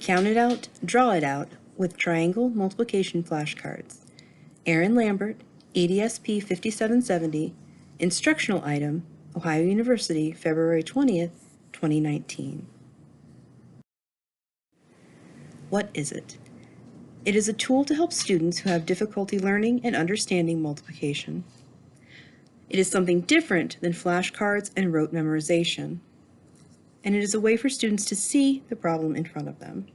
Count it out, draw it out with triangle multiplication flashcards. Aaron Lambert, edsp5770, instructional item, Ohio University, February 20th, 2019. What is it? It is a tool to help students who have difficulty learning and understanding multiplication. It is something different than flashcards and rote memorization, and it is a way for students to see the problem in front of them.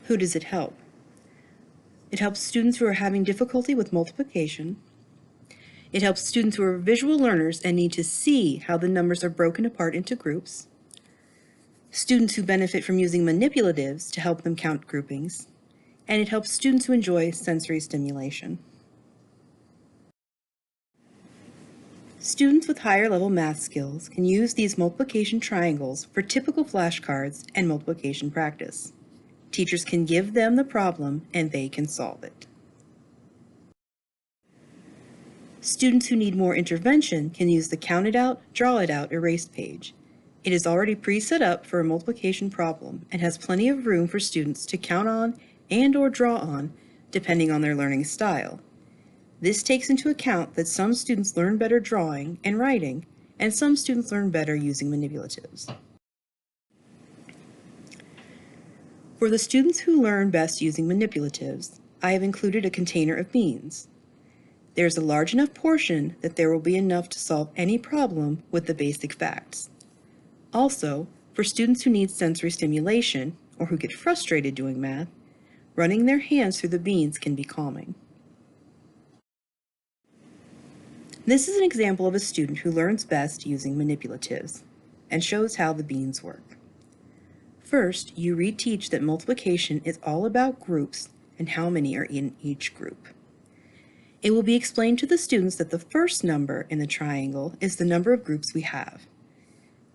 Who does it help? It helps students who are having difficulty with multiplication. It helps students who are visual learners and need to see how the numbers are broken apart into groups. Students who benefit from using manipulatives to help them count groupings. And it helps students who enjoy sensory stimulation. Students with higher level math skills can use these multiplication triangles for typical flashcards and multiplication practice. Teachers can give them the problem and they can solve it. Students who need more intervention can use the Count It Out, Draw It Out erased page. It is already pre-set up for a multiplication problem and has plenty of room for students to count on and/or draw on, depending on their learning style. This takes into account that some students learn better drawing and writing, and some students learn better using manipulatives. For the students who learn best using manipulatives, I have included a container of beans. There is a large enough portion that there will be enough to solve any problem with the basic facts. Also, for students who need sensory stimulation or who get frustrated doing math, running their hands through the beans can be calming. This is an example of a student who learns best using manipulatives and shows how the beans work. First, you reteach that multiplication is all about groups and how many are in each group. It will be explained to the students that the first number in the triangle is the number of groups we have.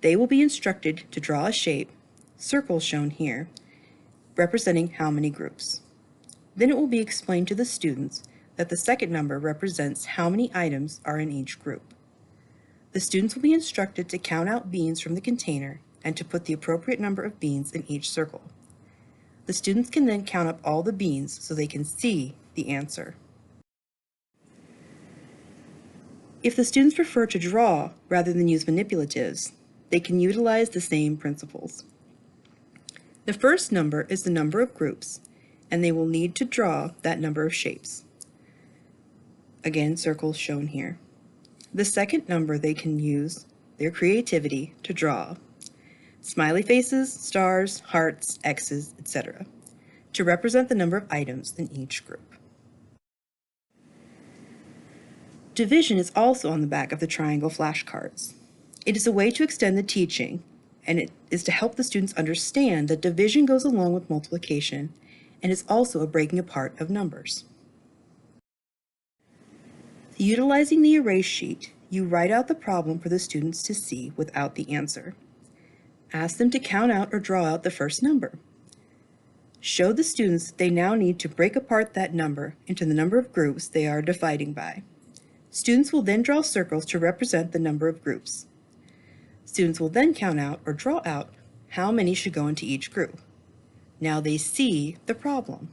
They will be instructed to draw a shape, circles shown here, representing how many groups. Then it will be explained to the students that the second number represents how many items are in each group. The students will be instructed to count out beans from the container and to put the appropriate number of beans in each circle. The students can then count up all the beans so they can see the answer. If the students prefer to draw rather than use manipulatives, they can utilize the same principles. The first number is the number of groups, and they will need to draw that number of shapes. Again, circles shown here. The second number they can use their creativity to draw. Smiley faces, stars, hearts, X's, etc., to represent the number of items in each group. Division is also on the back of the triangle flashcards. It is a way to extend the teaching, and it is to help the students understand that division goes along with multiplication and is also a breaking apart of numbers. Utilizing the erase sheet, you write out the problem for the students to see without the answer. Ask them to count out or draw out the first number. Show the students they now need to break apart that number into the number of groups they are dividing by. Students will then draw circles to represent the number of groups. Students will then count out or draw out how many should go into each group. Now they see the problem.